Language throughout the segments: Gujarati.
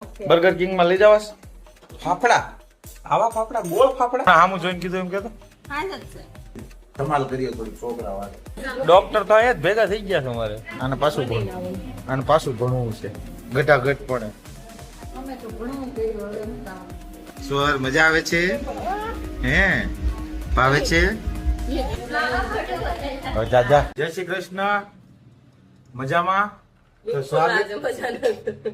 બર્ગર કિંગ માં લઈ જવાસ ફાફડા આવા ફાફડા ગોળ ફાફડા હા હું જોઈને કીધું એમ કેતો ધમાલ કરીએ થોડી છોકરા વાળે ડોક્ટર તો અહીંયા જ ભેગા થઈ ગયા છે અમારે આને પાછું ભણવું છે ગટાગટ પણ સ્વર મજા આવે છે હે ભાવે છે જા જય શ્રી કૃષ્ણ મજામાં તો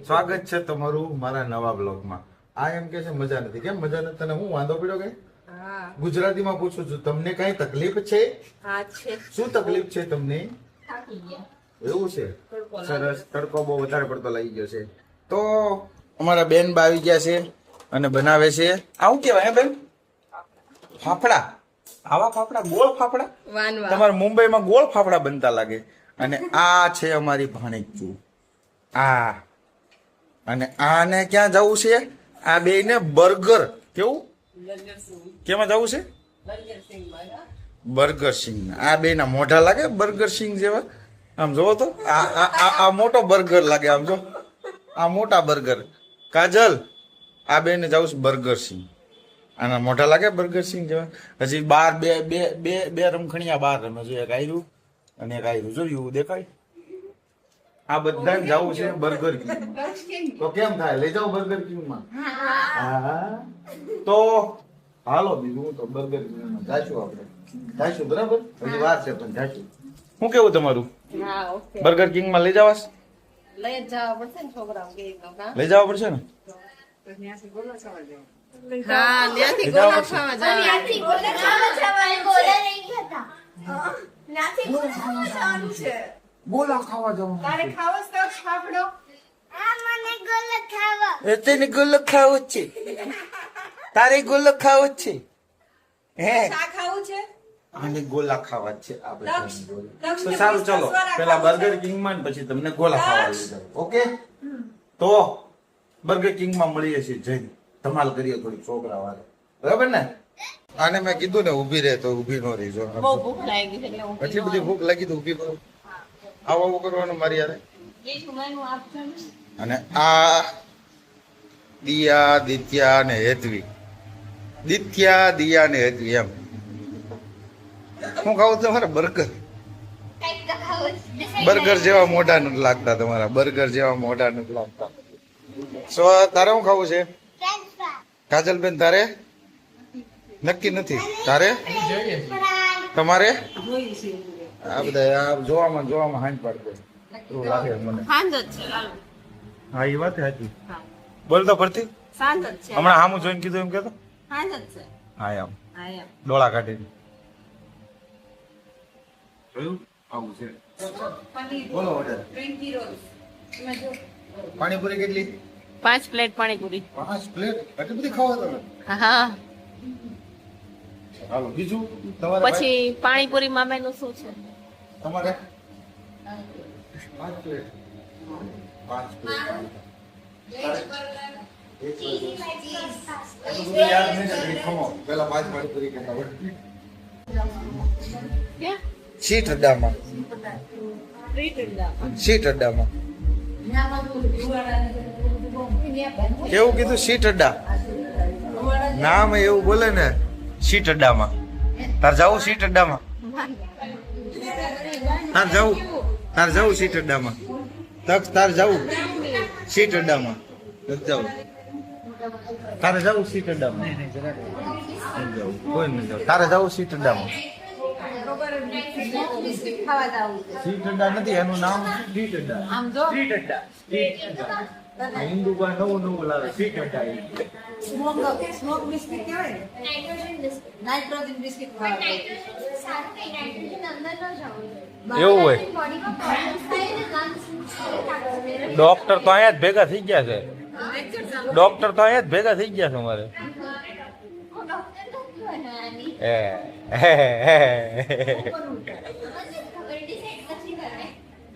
સ્વાગત છે તમારું મારા નવા બ્લોગમાં આ એમ કે છે મજા નથી કેમ મજા નથી તને હું વાંધો પડ્યો કે ગુજરાતીમાં પૂછું છું તમને કઈ તકલીફ છે શું તકલીફ છે તમને એવું છે સરસ તડકો બહુ વધારે પડતો લાગી ગયો છે તો અમારા બેન બા આવી ગયા છે અને બનાવે છે આવું કેવાય બેન ફાફડા આવા ફાફડા ગોળ ફાફડા તમારે મુંબઈમાં ગોળ ફાફડા બનતા લાગે અને આ છે અમારી ભાણેજુ આ અને આને ક્યાં જવું છે આ બે ને બર્ગર કેવું કેમાં જવું છે બર્ગર સિંગ આ બે ના મોઢા લાગે બર્ગર સિંગ જેવા આમ જોવો તો આ મોટો બર્ગર લાગે આમ જો આ મોટા બર્ગર કાજલ આ બે ને જવું છે બર્ગર સિંગ આના મોઢા લાગે બર્ગર સિંગ જેવા હજી બાર બે બે બે બે રમખણિયા બાર રમે છે એક આયરું અને એક આયરું જોયું દેખાય આ બધા જવું છે બર્ગર કિંગ તો કેમ થાય લઈ જાઓ બર્ગર કિંગ માં હા તો હાલો બીજું તો બર્ગર કિંગ માં જાશું આપણે જાશું બરાબર હજી વાર છે પણ જાશું શું કેવું તમારું બર્ગર કિંગ માં લઈ જવાસ લઈ જવા પડશે ને છોકરાઓ લઈ જવા પડશે ને હા ત્યાંથી ગોલા ખાવા ત્યાંથી ગોલા ખાવા જવાય ગોલા નહીં ખાતા ત્યાંથી ગોલા ખાવા જવાનું છે ગોલા ખાવા જવાનું તારે ખાવો છે તો ફાફડો આ મને ગોલા ખાવા એ તેને ગોલો ખાવો છે તારે ગોલો ખાવો છે હે શા ખાવું છે આને ગોલા ખાવા છે આપણે તો સારું ચલો પેલા બર્ગર કિંગ માં ને પછી તમને ગોલા ખાવા લઈ જાવ ઓકે તો બર્ગર કિંગ માં મળીએ છીએ જઈને ધમાલ કરીએ થોડી છોકરા વાળે બરાબર ને આને મેં કીધું ને ઊભી રહે તો ઊભી નો રહી જો બહુ ભૂખ લાગી છે એટલે એટલી બધી ભૂખ લાગી તો ઊભી કરો આવું કરવાનું મારી યારે અને આ દિયા દિત્યા ને હેતવી દિત્યા દિયા ને હેતવી એમ હું ખાવું તમારે બર્ગર બર્ગર જેવા મોઢા નથી લાગતા તમારા બર્ગર જેવા મોઢા નથી લાગતા સો તારે શું ખાવું છે કાજલબેન તારે નક્કી નથી તારે તમારે આ બધા આ જોવામાં હાંજ પાડતો એવું લાગે મને સાંજ જ છે હા એ વાત સાચી બોલતો ફરતી સાંજ જ છે હમણાં હામું જોઈને કીધું એમ કેતો સાંજ જ છે હા એમ હા એમ ડોળા કાઢી જોયું આવું છે બોલો ઓર્ડર પાણીપુરી કેટલી 5 પ્લેટ પાણીપુરી 5 પ્લેટ એટલી બધી ખાવા તમે હા હાલો બીજું તમારે પછી પાણીપુરી માં મેનુ શું છે તમારે 5 પ્લેટ 5 પ્લેટ યાદ નહીં ખમો પેલા 5 પાણીપુરી કેટલા વડતી ક્યાં સીટ અડ્ડામાં સીટ અડ્ડામાં કેવું કીધું સીટ અડ્ડા નામ એવું બોલે ને સીટ અડ્ડામાં તાર જાવું સીટ અડ્ડામાં તાર જાવું સીટ અડ્ડામાં તાર જાવું સીટ અડ્ડામાં નથી જાવું તારે જાવું સીટ અડ્ડામાં કોઈ નહીં જાવ તારે જાવું સીટ અડ્ડામાં સીટ અડ્ડા નથી એનું નામ સ્ટ્રીટ અડ્ડા આમ જો સ્ટ્રીટ અડ્ડા હિન્દુ બા નવું લાવે સીટ અડ્ડા સ્મોક બિસ્કિટ કહેવાય નાઇટ્રોજન બિસ્કિટ ખાવા એવું હોય ડોક્ટર તો અહીંયા જ ભેગા થઈ ગયા છે ડોક્ટર તો અહીંયા જ ભેગા થઈ ગયા છે અમારે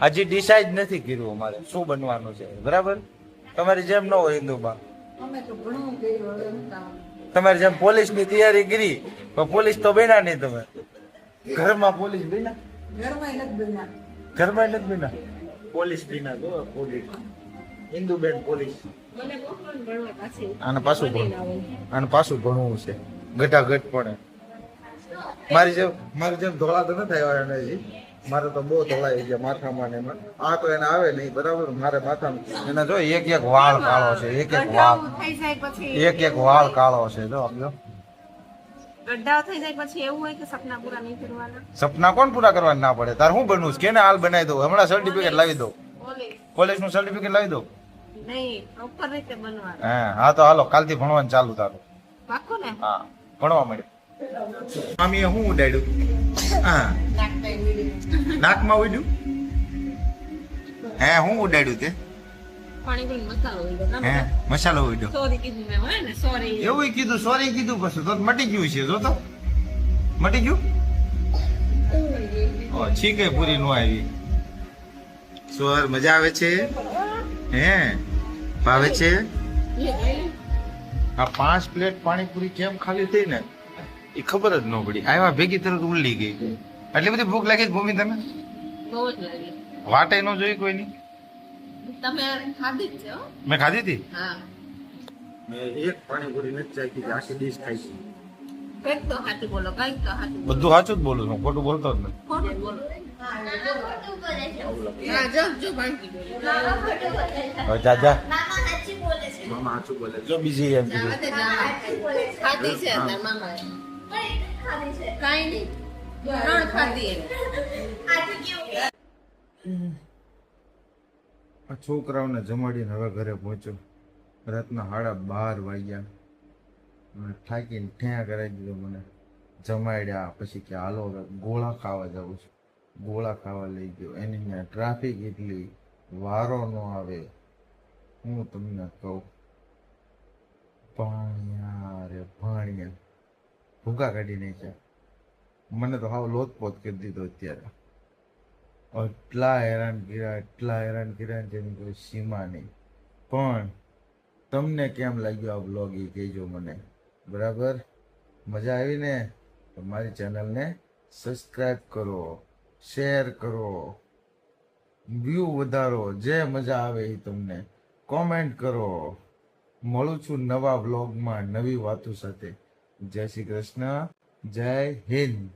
હજી ડિસાઈડ નથી કર્યું અમારે શું બનવાનું છે બરાબર તમારી જેમ ન હોય હિન્દુમાં તમારી જેમ પોલીસ ની તૈયારી કરી પણ પોલીસ તો બન્યા નહીં તમે ઘરમાં પોલીસ બન્યા ઘરમાં નથી બન્યા પોલીસ બન્યા પોલીસ હિન્દુ બેન પોલીસ મને મોકલો ને ભણવા પાછી. આને પાછું ભણવું છે ગટાગટ પણ મારી જેમ ધોળા તો નથી આવ્યા એને હજી. મારે તો બહુ ધોળાઈ ગયા માથામાં ને એમાં. આ તો એને આવે નહીં બરાબર. મારે માથામાં એના જો એક વાળ કાળો છે. એક વાળ થઈ જાય પછી એક વાળ કાળો છે. જો આપજો ગઢાઓ થઈ જાય પછી એવું હોય કે સપના પૂરા નહીં કરવાના. સપના કોણ પૂરા કરવા ના પડે? તાર હું બનવું છે? કેને હાલ બનાવી દઉં? હમણાં સર્ટિફિકેટ લાવી દઉં. ઓલી કોલેજનું સર્ટિફિકેટ લાવી દઉં. નહીં પ્રોપર રીતે બનવાનું. હા તો હાલો કાલથી ભણવાનું ચાલુ તારું. પાક્કું ને? હા ભણવા મળે. મામીએ હું ઉડાડ્યું? હા નાકમાં ઉડ્યું. હે હું ઉડાડ્યું તે? પાણીપુરી મસાલો હોય તો હે મસાલો ઉડ્યો. સોરી કીધું મેં હોય ને સોરી. એવું કીધું સોરી કીધું પછી તો મટી ગયું છે. જો તો મટી ગયું. ઓ છીકે પૂરી નો આવી. સોર મજા આવે છે હે ભાવે છે. આ 5 પ્લેટ પાણીપુરી કેમ ખાલી થઈ ને એ ખબર જ ન પડી. આવ્યા ભેગી તરત ઉલ્લી ગઈ. એટલી બધી ભૂખ લાગી ભૂમિ તને? બહુ જ લાગી. વાટે ન જોઈ કોઈ ની? તમે ખાધી જ છે હો? મેં ખાધી હતી. હા મેં એક પાણીપુરી નથી ચાખી. આખી ડીશ ખાઈ છે. કંઈક તો સાચું બોલો કંઈક તો સાચું બોલો. બધું સાચું જ બોલું છું. ખોટું બોલતો જ નથી. ખોટું બોલો. ખોટું કરે છે હા જો બાકી બોલો. મામા ખોટું બોલે છે હવે જા જા. મામા સાચી બોલે છે મામા સાચું બોલે. જો બીજી એમ કીધું. સાચી બોલે છે ખાધી છે તાર મામાએ. પણ એક જ ખાધી છે કાંઈ નહીં. 3 ખાધી એને. આજે કેવું આ છોકરાઓને જમાડીને હવે ઘરે પહોંચ્યો. રાતના 12:30 વાગ્યા. મને થાકીને ઠ્યા કરાવી દીધો મને. જમાડ્યા પછી કે હાલો હવે ગોળા ખાવા જવું છે. ગોળા ખાવા લઈ ગયો. એની ત્યાં ટ્રાફિક એટલી વારો ન આવે હું તમને કહું. ભાણિયા રે ભાણિયા ભૂકા કાઢી નાખ્યા. મને તો હાવ લોતપોત કરી દીધો અત્યારે. એટલા હેરાન કર્યા જેની કોઈ સીમા નહીં. પણ તમને કેમ લાગ્યો આ બ્લોગ એ કહેજો મને. બરાબર મજા આવી ને તો મારી ચેનલને સબસ્ક્રાઈબ કરો, શેર કરો, વ્યૂ વધારો. જે મજા આવે એ તમને કોમેન્ટ કરો. મળું છું નવા બ્લોગમાં નવી વાતો સાથે. જય શ્રી કૃષ્ણ, જય હિન્દ.